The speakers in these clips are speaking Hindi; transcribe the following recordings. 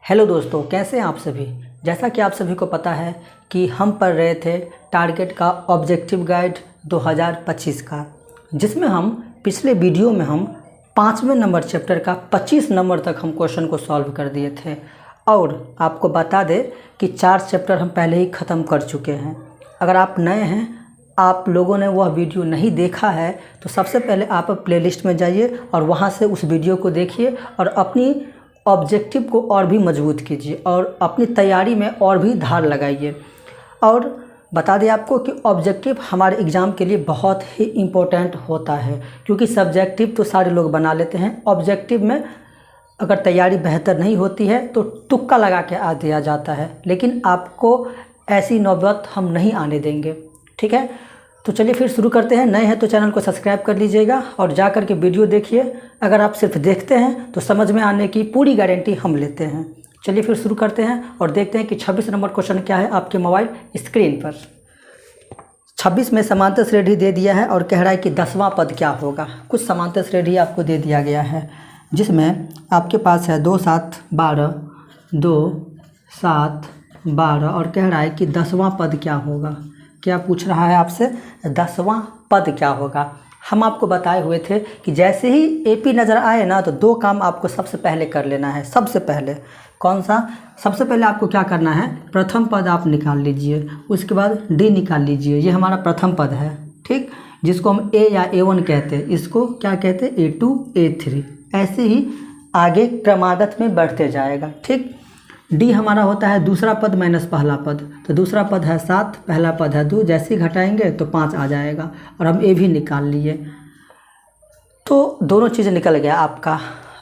हेलो दोस्तों, कैसे हैं आप सभी। जैसा कि आप सभी को पता है कि हम पढ़ रहे थे टारगेट का ऑब्जेक्टिव गाइड 2025 का, जिसमें हम पिछले वीडियो में हम 5वें नंबर चैप्टर का 25 नंबर तक हम क्वेश्चन को सॉल्व कर दिए थे। और आपको बता दें कि 4 चैप्टर हम पहले ही ख़त्म कर चुके हैं। अगर आप नए हैं, आप लोगों ने वह वीडियो नहीं देखा है, तो सबसे पहले आप प्लेलिस्ट में जाइए और वहां से उस वीडियो को देखिए और अपनी ऑब्जेक्टिव को और भी मजबूत कीजिए और अपनी तैयारी में और भी धार लगाइए। और बता दें आपको कि ऑब्जेक्टिव हमारे एग्ज़ाम के लिए बहुत ही इम्पोर्टेंट होता है, क्योंकि सब्जेक्टिव तो सारे लोग बना लेते हैं। ऑब्जेक्टिव में अगर तैयारी बेहतर नहीं होती है तो तुक्का लगा के आ दिया जाता है, लेकिन आपको ऐसी नौबत हम नहीं आने देंगे। ठीक है, तो चलिए फिर शुरू करते हैं। नए हैं तो चैनल को सब्सक्राइब कर लीजिएगा और जा कर के वीडियो देखिए। अगर आप सिर्फ देखते हैं तो समझ में आने की पूरी गारंटी हम लेते हैं। चलिए फिर शुरू करते हैं और देखते हैं कि 26 नंबर क्वेश्चन क्या है आपके मोबाइल स्क्रीन पर। 26 में समांतर श्रेणी दे दिया है और कह रहा है कि 10वां पद क्या होगा। कुछ समांतर श्रेणी आपको दे दिया गया है, जिसमें आपके पास है 2 7 12, 2 7 12 और कह रहा है कि 10वां पद क्या होगा। क्या पूछ रहा है आपसे, 10वां पद क्या होगा। हम आपको बताए हुए थे कि जैसे ही एपी नज़र आए ना, तो 2 काम आपको सबसे पहले कर लेना है। सबसे पहले कौन सा? सबसे पहले आपको क्या करना है, प्रथम पद आप निकाल लीजिए, उसके बाद डी निकाल लीजिए। ये हमारा प्रथम पद है, ठीक, जिसको हम ए या A1 कहते हैं। इसको क्या कहते हैं, A2 A3। ऐसे ही आगे क्रमागत में बढ़ते जाएगा। ठीक, डी हमारा होता है दूसरा पद माइनस पहला पद, तो दूसरा पद है 7, पहला पद है 2। जैसे ही घटाएंगे तो 5 आ जाएगा और हम ए भी निकाल लिए, तो दोनों चीज़ें निकल गया आपका।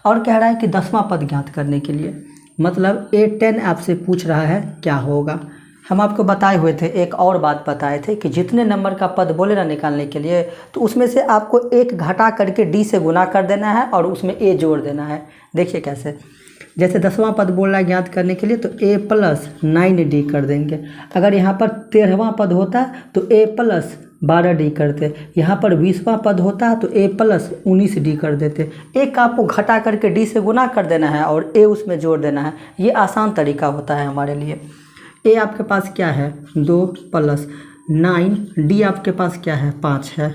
और कह रहा है कि 10वां पद ज्ञात करने के लिए, मतलब A10 आपसे पूछ रहा है क्या होगा। हम आपको बताए हुए थे, एक और बात बताए थे कि जितने नंबर का पद बोले ना निकालने के लिए, तो उसमें से आपको एक घटा करके डी से गुना कर देना है और उसमें ए जोड़ देना है। देखिए कैसे, जैसे 10वां पद बोल रहा है ज्ञात करने के लिए, तो a + 9d कर देंगे। अगर यहाँ पर 13वां पद होता तो a + 12d करते। यहाँ पर 20वां पद होता तो a + 19d कर देते। एक आपको घटा करके d से गुना कर देना है और a उसमें जोड़ देना है। ये आसान तरीका होता है हमारे लिए। a आपके पास क्या है, 2 + 9, d आपके पास क्या है, 5 है,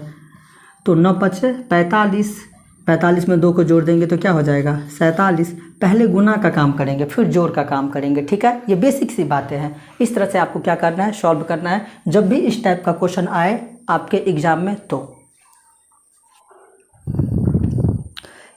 तो 9 × 5 = 45। 45 में 2 को जोड़ देंगे तो क्या हो जाएगा, 47। पहले गुना का काम करेंगे फिर जोड़ का काम करेंगे। ठीक है, ये बेसिक सी बातें हैं। इस तरह से आपको क्या करना है, सॉल्व करना है जब भी इस टाइप का क्वेश्चन आए आपके एग्जाम में। तो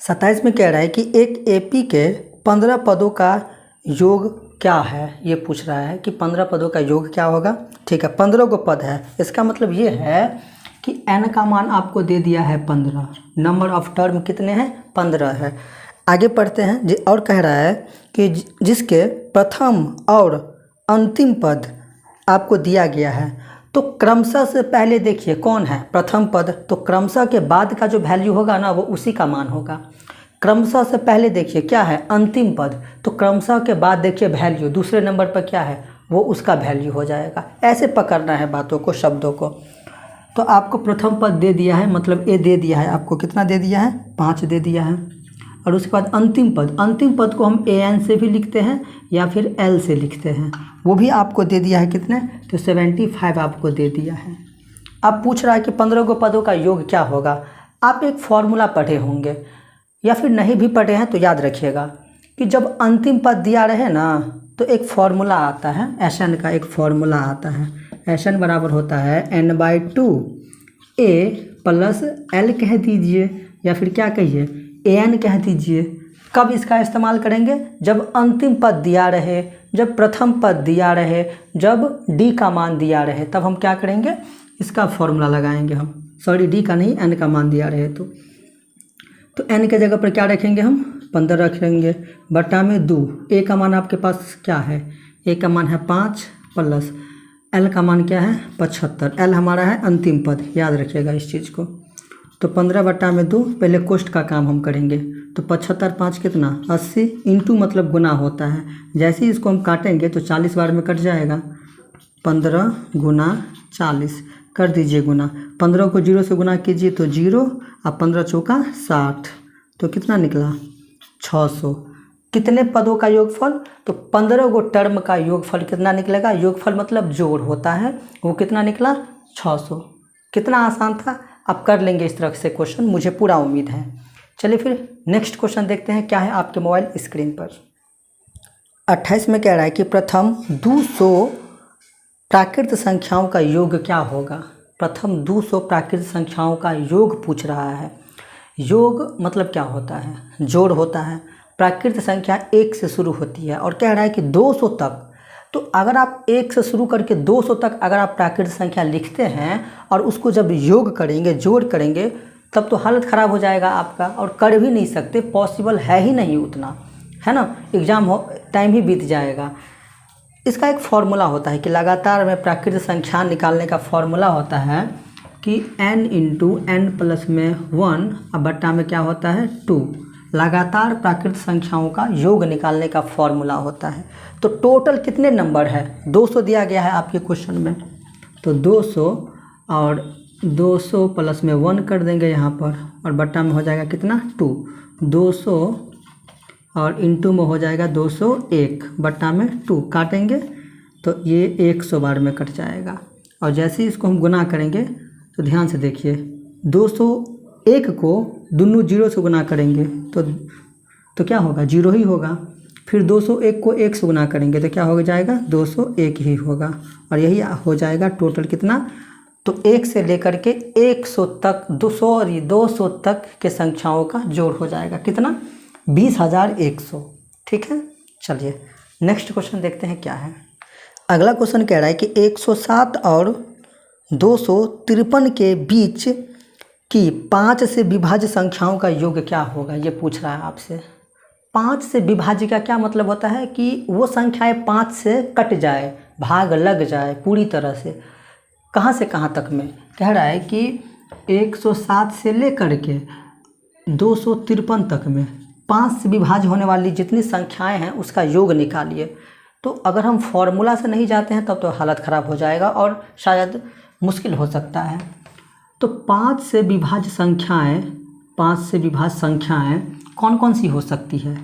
27 में कह रहा है कि एक एपी के 15 पदों का योग क्या है। ये पूछ रहा है कि 15 पदों का योग क्या होगा। ठीक है, 15 को पद है, इसका मतलब ये है कि n का मान आपको दे दिया है 15। नंबर ऑफ टर्म कितने हैं, 15 है। आगे पढ़ते हैं और कह रहा है कि जिसके प्रथम और अंतिम पद आपको दिया गया है, तो क्रमशः से पहले देखिए कौन है प्रथम पद, तो क्रमशः के बाद का जो वैल्यू होगा ना, वो उसी का मान होगा। क्रमशः से पहले देखिए क्या है, अंतिम पद, तो क्रमशः के बाद देखिए वैल्यू दूसरे नंबर पर क्या है, वो उसका वैल्यू हो जाएगा। ऐसे पकड़ना है बातों को, शब्दों को। तो आपको प्रथम पद दे दिया है, मतलब ए दे दिया है, आपको कितना दे दिया है, 5 दे दिया है। और उसके बाद अंतिम पद, अंतिम पद को हम AN से भी लिखते हैं या फिर L से लिखते हैं, वो भी आपको दे दिया है कितने, तो 75 आपको दे दिया है। अब पूछ रहा है कि 15 को पदों का योग क्या होगा। आप एक फॉर्मूला पढ़े होंगे या फिर नहीं भी पढ़े हैं तो याद रखिएगा कि जब अंतिम पद दिया रहे ना, तो एक फॉर्मूला आता है, SN का एक फॉर्मूला आता है। SN बराबर होता है n/2 a + L कह दीजिए या फिर क्या कहिए, AN कह दीजिए। कब इसका इस्तेमाल करेंगे, जब अंतिम पद दिया रहे, जब प्रथम पद दिया रहे, जब D का मान दिया रहे, तब हम क्या करेंगे, इसका फॉर्मूला लगाएंगे हम। सॉरी, D का नहीं, N का मान दिया रहे तो N के जगह पर क्या रखेंगे हम, 15 रखेंगे, बटा में 2। A का मान आपके पास क्या है, A का मान है 5 + L का मान क्या है, 75। L हमारा है अंतिम पद, याद रखिएगा इस चीज़ को। तो 15 बटा में 2, पहले कोष्ठ का काम हम करेंगे। तो 75 5 कितना, 80, इंटू मतलब गुना होता है। जैसे ही इसको हम काटेंगे तो 40 बार में कट जाएगा। 15 × 40 कर दीजिए गुना। 15 को 0 से गुना कीजिए तो 0, और 15 × 4 = 60, तो कितना निकला, 600। कितने पदों का योगफल, तो 15 गो टर्म का योगफल कितना निकलेगा। योगफल मतलब जोड़ होता है, वो कितना निकला 600। कितना आसान था, आप कर लेंगे इस तरह से क्वेश्चन, मुझे पूरा उम्मीद है। चलिए फिर नेक्स्ट क्वेश्चन देखते हैं क्या है आपके मोबाइल स्क्रीन पर। 28 में कह रहा है कि प्रथम 200 प्राकृत संख्याओं का योग क्या होगा। प्रथम 200 प्राकृत संख्याओं का योग पूछ रहा है। योग मतलब क्या होता है, जोड़ होता है। प्राकृत संख्या 1 से शुरू होती है और कह रहा है कि 200 तक। तो अगर आप 1 से शुरू करके 200 तक अगर आप प्राकृत संख्या लिखते हैं और उसको जब योग करेंगे, जोड़ करेंगे, तब तो हालत ख़राब हो जाएगा आपका, और कर भी नहीं सकते, पॉसिबल है ही नहीं उतना, है ना। एग्ज़ाम हो टाइम ही बीत जाएगा। इसका एक फॉर्मूला होता है कि लगातार में प्राकृत संख्या निकालने का फॉर्मूला होता है कि n इंटू एन प्लस में 1 अब बट्टा में क्या होता है 2। लगातार प्राकृत संख्याओं का योग निकालने का फॉर्मूला होता है। तो टोटल कितने नंबर है, 200 दिया गया है आपके क्वेश्चन में, तो 200 और 200 प्लस में 1 कर देंगे यहाँ पर, और बट्टा में हो जाएगा कितना 2। 200 और इंटू में हो जाएगा 201 बट्टा में 2, काटेंगे तो ये 100 बार में कट जाएगा। और जैसे ही इसको हम गुना करेंगे तो ध्यान से देखिए, 201 को दोनों जीरो से गुना करेंगे तो क्या होगा, जीरो ही होगा। फिर 201 को 1 से गुना करेंगे तो क्या हो जाएगा 201 ही होगा, और यही हो जाएगा टोटल कितना, तो 1 से लेकर के 100 तक 200 तक के संख्याओं का जोड़ हो जाएगा कितना 20,100। ठीक है, चलिए नेक्स्ट क्वेश्चन देखते हैं क्या है। अगला क्वेश्चन कह रहा है कि 107 और 253 के बीच की 5 से विभाज्य संख्याओं का योग क्या होगा, ये पूछ रहा है आपसे। 5 से विभाज्य का क्या मतलब होता है कि वो संख्याएं 5 से कट जाए, भाग लग जाए पूरी तरह से। कहाँ से कहाँ तक में कह रहा है कि 107 से लेकर के 253 तक में 5 से विभाज्य होने वाली जितनी संख्याएं हैं उसका योग निकालिए। तो अगर हम फॉर्मूला से नहीं जाते हैं तब तो हालत ख़राब हो जाएगा और शायद मुश्किल हो सकता है। तो 5 से विभाज्य संख्याएं कौन कौन सी हो सकती है,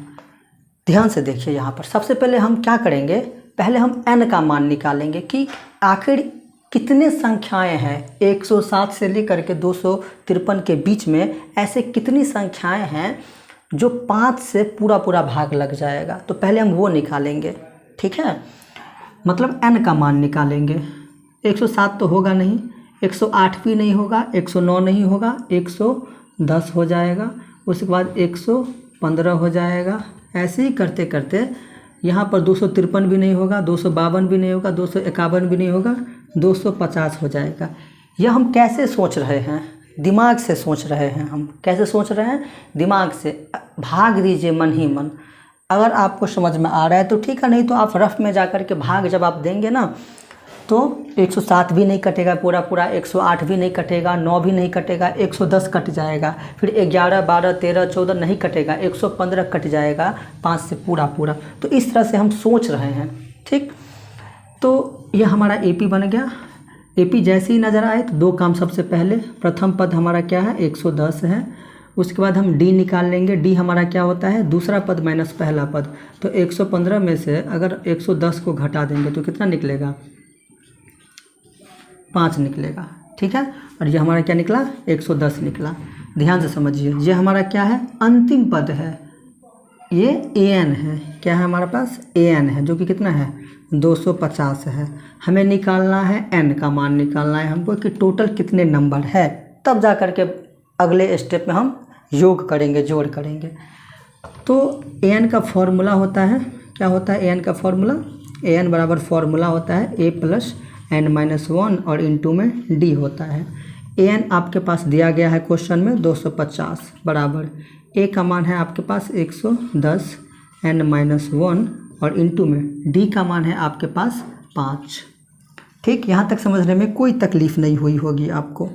ध्यान से देखिए। यहाँ पर सबसे पहले हम क्या करेंगे, पहले हम n का मान निकालेंगे कि आखिर कितने संख्याएं हैं 107 से लेकर के 253 के बीच में, ऐसे कितनी संख्याएं हैं जो 5 से पूरा भाग लग जाएगा। तो पहले हम वो निकालेंगे, ठीक है, मतलब n का मान निकालेंगे। 107 तो होगा नहीं, 108 भी नहीं होगा, 109 नहीं होगा, 110 हो जाएगा, उसके बाद 115 हो जाएगा। ऐसे ही करते करते यहाँ पर 253 भी नहीं होगा, 252 भी नहीं होगा, 251 भी नहीं होगा, 250 हो जाएगा। यह हम कैसे सोच रहे हैं, दिमाग से सोच रहे हैं। हम कैसे सोच रहे हैं, दिमाग से। भाग दीजिए मन ही मन, अगर आपको समझ में आ रहा है तो ठीक है, नहीं तो आप रफ में जा कर के भाग जब आप देंगे ना तो 107 भी नहीं कटेगा पूरा, 108 भी नहीं कटेगा, 9 भी नहीं कटेगा, 110 कट जाएगा, फिर 11, 12, 13, 14 नहीं कटेगा, 115 कट जाएगा 5 से पूरा। तो इस तरह से हम सोच रहे हैं, ठीक। तो यह हमारा AP बन गया। AP जैसे ही नज़र आए तो दो काम सबसे पहले, प्रथम पद हमारा क्या है 110 है, उसके बाद हम D निकाल लेंगे। D हमारा क्या होता है दूसरा पद माइनस पहला पद। तो 115 में से अगर 110 को घटा देंगे तो कितना निकलेगा 5 निकलेगा, ठीक है। और ये हमारा क्या निकला 110 निकला। ध्यान से समझिए, ये हमारा क्या है अंतिम पद है, ये AN है। क्या है हमारे पास AN है, जो कि कितना है 250 है। हमें निकालना है n का मान निकालना है हमको कि टोटल कितने नंबर है, तब जा कर के अगले स्टेप में हम योग करेंगे, जोड़ करेंगे। तो AN का फॉर्मूला होता है, क्या होता है AN का फॉर्मूला, AN बराबर फॉर्मूला होता है A प्लस n-1 और इंटू में D होता है। AN आपके पास दिया गया है क्वेश्चन में 250 बराबर A का मान है आपके पास 110 n-1 और इंटू में D का मान है आपके पास 5। ठीक, यहाँ तक समझने में कोई तकलीफ़ नहीं हुई होगी आपको।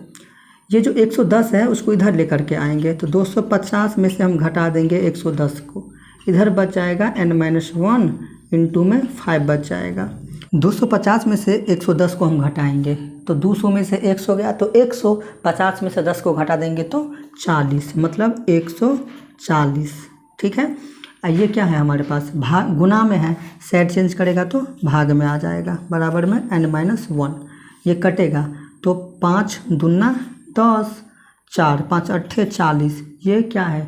ये जो 110 है उसको इधर लेकर के आएंगे तो 250 में से हम घटा देंगे 110 को, इधर बच जाएगा n-1 इंटू में 5 बच जाएगा। 250 में से 110 को हम घटाएंगे तो 200 में से 100 गया, तो 150 में से 10 को घटा देंगे तो 40, मतलब 140। ठीक है, ये क्या है हमारे पास, भाग गुना में है, साइड चेंज करेगा तो भाग में आ जाएगा, बराबर में n-1। ये कटेगा तो 5 दूना 10, 4 5 8 40, ये क्या है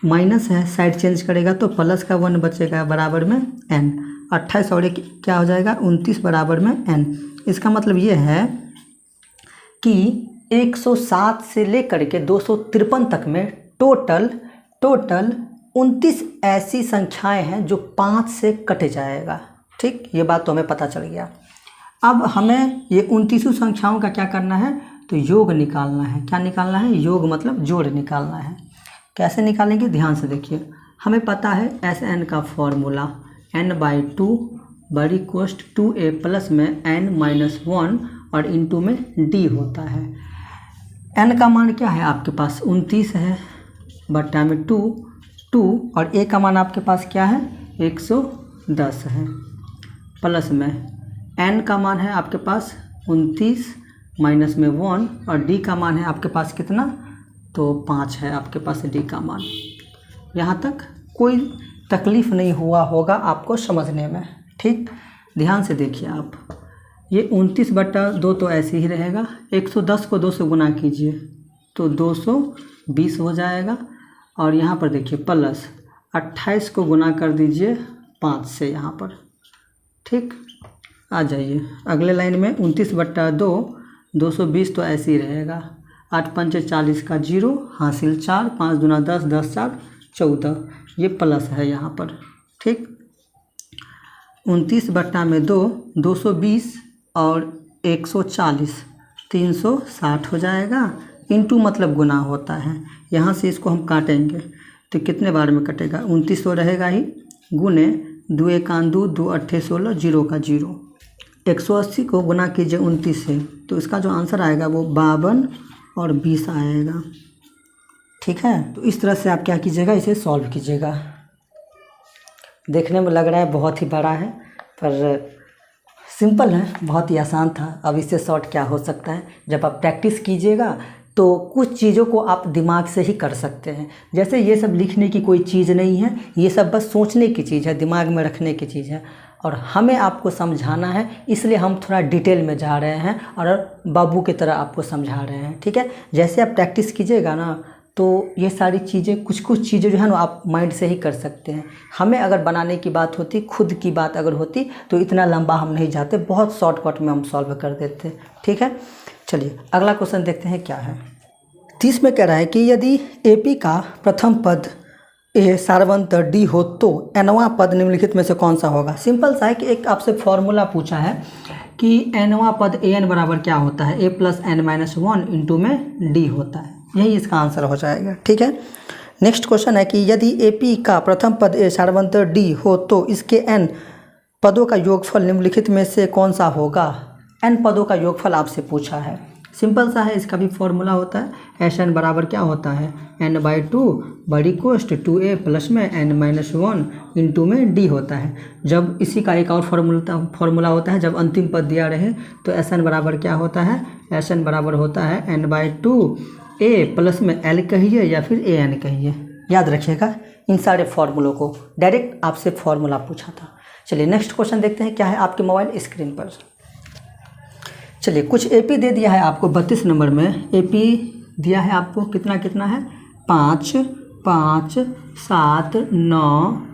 माइनस है, साइड चेंज करेगा तो प्लस का 1 बचेगा, बराबर में n। 28 और एक क्या हो जाएगा 29, बराबर में n। इसका मतलब ये है कि 107 से लेकर के 253 तक में टोटल 29 ऐसी संख्याएं हैं जो 5 से कट जाएगा। ठीक, ये बात तो हमें पता चल गया। अब हमें ये 29 संख्याओं का क्या करना है, तो योग निकालना है। क्या निकालना है, योग मतलब जोड़ निकालना है। कैसे निकालेंगे, ध्यान से देखिए। हमें पता है Sn का फॉर्मूला n/2 बड़ी कोष्ट 2a प्लस में n-1 और इंटू में d होता है। n का मान क्या है आपके पास 29 है, बट्टा में 2 और a का मान आपके पास क्या है 110 है, प्लस में n का मान है आपके पास 29 माइनस में 1 और d का मान है आपके पास कितना, तो 5 है आपके पास d का मान। यहाँ तक कोई तकलीफ़ नहीं हुआ होगा आपको समझने में। ठीक, ध्यान से देखिए आप, ये 29/2 तो ऐसे ही रहेगा, 110 को 2 से गुना कीजिए तो 220 हो जाएगा, और यहाँ पर देखिए प्लस 28 को गुना कर दीजिए 5 से यहाँ पर। ठीक, आ जाइए अगले लाइन में 29/2 220 तो ऐसे ही रहेगा, 8 5 40 का 0 हासिल 4, 5 दूना 10, 10 4 14, ये प्लस है यहाँ पर। ठीक, 29/2 220 और 140 360 हो जाएगा, इंटू मतलब गुना होता है। यहाँ से इसको हम काटेंगे तो कितने बार में कटेगा, 29 तो रहेगा ही, गुने 2 1 2 2 8 16 0 का 0, 180 को गुना कीजिए 29 से तो इसका जो आंसर आएगा वो 52 और 20 आएगा। ठीक है, तो इस तरह से आप क्या कीजिएगा, इसे सॉल्व कीजिएगा। देखने में लग रहा है बहुत ही बड़ा है, पर सिंपल है, बहुत ही आसान था। अब इससे शॉर्ट क्या हो सकता है, जब आप प्रैक्टिस कीजिएगा तो कुछ चीज़ों को आप दिमाग से ही कर सकते हैं। जैसे ये सब लिखने की कोई चीज़ नहीं है, ये सब बस सोचने की चीज़ है, दिमाग में रखने की चीज़ है, और हमें आपको समझाना है, इसलिए हम थोड़ा डिटेल में जा रहे हैं और बाबू की तरह आपको समझा रहे हैं। ठीक है, जैसे आप प्रैक्टिस कीजिएगा ना तो ये सारी चीज़ें कुछ चीज़ें जो है ना आप माइंड से ही कर सकते हैं। हमें अगर बनाने की बात होती, खुद की बात अगर होती तो इतना लंबा हम नहीं जाते, बहुत शॉर्टकट में हम सॉल्व कर देते। ठीक है, चलिए अगला क्वेश्चन देखते हैं क्या है। 30 में कह रहा है कि यदि AP का प्रथम पद A सार्वंतर D हो तो nवां पद निम्नलिखित में से कौन सा होगा। सिंपल सा है कि एक आपसे फॉर्मूला पूछा है कि nवां पद an बराबर क्या होता है, a प्लस n-1 इंटू में d होता है, यही इसका आंसर हो जाएगा। ठीक है, नेक्स्ट क्वेश्चन है कि यदि AP का प्रथम पद A सार्वंतर D हो तो इसके n पदों का योगफल निम्नलिखित में से कौन सा होगा। n पदों का योगफल आपसे पूछा है, सिंपल सा है, इसका भी फॉर्मूला होता है Sn बराबर क्या होता है n/2 बड़ी कोष्ट 2a प्लस में n-1 इंटू में d होता है। जब इसी का एक और फॉर्मूला होता है, जब अंतिम पद दिया रहे तो Sn बराबर क्या होता है, Sn बराबर होता है n/2 a प्लस में l कहिए या फिर an कहिए। याद रखिएगा इन सारे फॉर्मूलों को, डायरेक्ट आपसे फॉर्मूला पूछा था। चलिए नेक्स्ट क्वेश्चन देखते हैं क्या है आपके मोबाइल स्क्रीन पर। चलिए कुछ AP दे दिया है आपको 32 नंबर में, AP दिया है आपको कितना है 5 5 7 9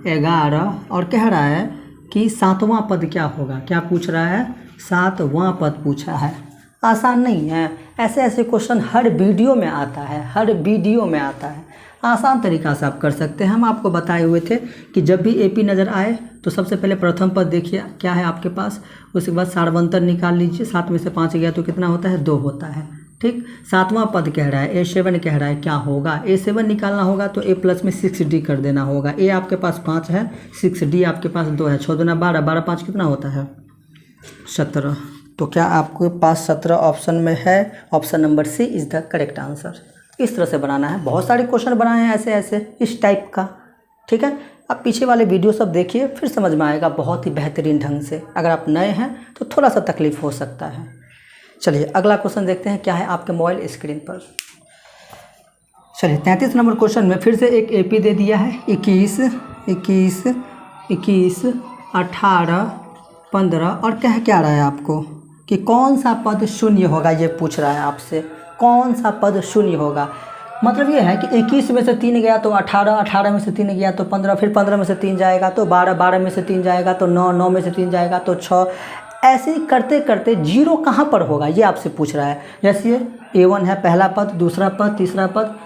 11 और कह रहा है कि 7वां पद क्या होगा। क्या पूछ रहा है, 7वां पद पूछा है। आसान नहीं है, ऐसे क्वेश्चन हर वीडियो में आता है, हर वीडियो में आता है। आसान तरीक़ा से आप कर सकते हैं। हम आपको बताए हुए थे कि जब भी AP नज़र आए तो सबसे पहले प्रथम पद देखिए क्या है आपके पास, उसके बाद सार्वंतर निकाल लीजिए, 7 में से 5 गया तो कितना होता है 2 होता है। ठीक, 7वां पद कह रहा है A7 कह रहा है क्या होगा, A7 निकालना होगा तो A प्लस में 6D कर देना होगा। A आपके पास 5 है, 6D आपके पास 2 है, 6 दूना 12, 12 5 कितना होता है 17। तो क्या आपके पास 17 ऑप्शन में है, option number C is the correct answer. इस तरह से बनाना है, बहुत सारे क्वेश्चन बनाए हैं ऐसे इस टाइप का। ठीक है, आप पीछे वाले वीडियो सब देखिए, फिर समझ में आएगा बहुत ही बेहतरीन ढंग से। अगर आप नए हैं तो थोड़ा सा तकलीफ़ हो सकता है। चलिए अगला क्वेश्चन देखते हैं क्या है आपके मोबाइल स्क्रीन पर। चलिए 33 नंबर क्वेश्चन में फिर से एक एपी दे दिया है 21, 18, 15 और कह क्या रहा है आपको कि कौन सा पद शून्य होगा, ये पूछ रहा है आपसे कौन सा पद शून्य होगा। मतलब ये है कि 21 में से 3 गया तो 18, 18 में से 3 गया तो 15, फिर 15 में से 3 जाएगा तो 12, 12 में से 3 जाएगा तो 9, 9 में से 3 जाएगा तो 6। ऐसे ही करते करते जीरो कहाँ पर होगा ये आपसे पूछ रहा है। जैसे A1 है पहला पद, दूसरा पद, तीसरा पद,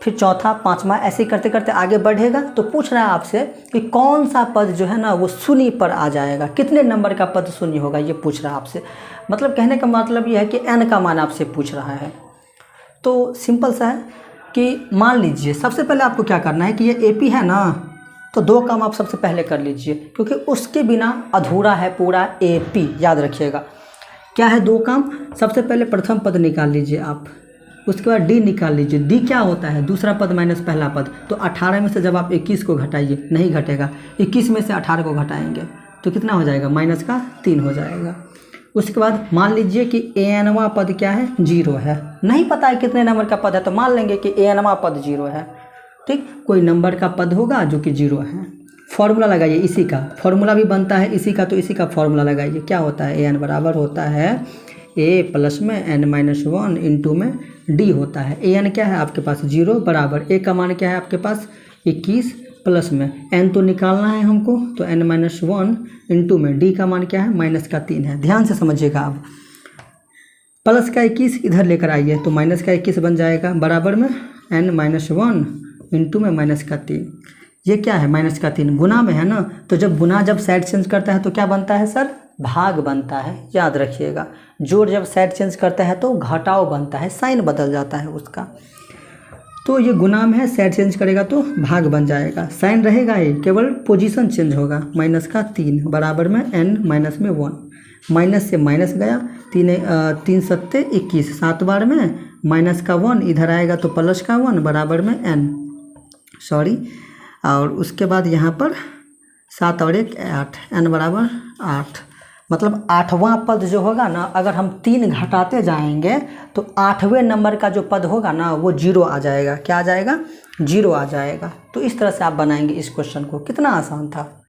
फिर चौथा, पाँचवा, ऐसे ही करते करते आगे बढ़ेगा। तो पूछ रहा है आपसे कि कौन सा पद जो है ना वो शून्य पर आ जाएगा, कितने नंबर का पद शून्य होगा, ये पूछ रहा है आपसे। मतलब कहने का मतलब ये है कि n का मान आपसे पूछ रहा है। तो सिंपल सा है कि मान लीजिए सबसे पहले आपको क्या करना है कि ये AP है ना, तो 2 काम आप सबसे पहले कर लीजिए, क्योंकि उसके बिना अधूरा है पूरा AP। याद रखिएगा क्या है 2 काम। सबसे पहले प्रथम पद निकाल लीजिए आप, उसके बाद D निकाल लीजिए। D क्या होता है, दूसरा पद माइनस पहला पद। तो 18 में से जब आप 21 को घटाइए, नहीं घटेगा, 21 में से 18 को घटाएंगे तो कितना हो जाएगा, -3 हो जाएगा। उसके बाद मान लीजिए कि ANवां पद क्या है, 0 है। नहीं पता है कितने नंबर का पद है तो मान लेंगे कि ANवां पद 0 है। ठीक, कोई नंबर का पद होगा जो कि 0 है। फॉर्मूला लगाइए, इसी का फॉर्मूला भी बनता है इसी का, तो इसी का फॉर्मूला लगाइए। क्या होता है, AN बराबर होता है A प्लस में n-1 इंटू में D होता है। AN क्या है आपके पास 0 बराबर A का मान क्या है आपके पास 21 प्लस में n तो निकालना है हमको, तो n-1 इंटू में D का मान क्या है -3 है। ध्यान से समझिएगा आप, प्लस का 21 इधर लेकर आइए तो माइनस का 21 बन जाएगा, बराबर में n-1 इंटू में -3। ये क्या है -3, गुना में है ना। तो जब गुना जब साइड चेंज करता है तो क्या बनता है सर, भाग बनता है। याद रखिएगा, जोड़ जब साइड चेंज करता है तो घटाव बनता है, साइन बदल जाता है उसका। तो ये गुना में है, साइड चेंज करेगा तो भाग बन जाएगा, साइन रहेगा ही, केवल पोजीशन चेंज होगा। -3 बराबर में n-1, माइनस से माइनस गया, 3 सत्ते 21, 7 बार में -1 इधर आएगा तो +1 बराबर में n, सॉरी, और उसके बाद यहाँ पर 7 और 1 8, n बराबर 8। मतलब 8वां पद जो होगा ना, अगर हम 3 घटाते जाएंगे तो 8वें नंबर का जो पद होगा ना वो 0 आ जाएगा। क्या आ जाएगा, 0 आ जाएगा। तो इस तरह से आप बनाएंगे इस क्वेश्चन को। कितना आसान था।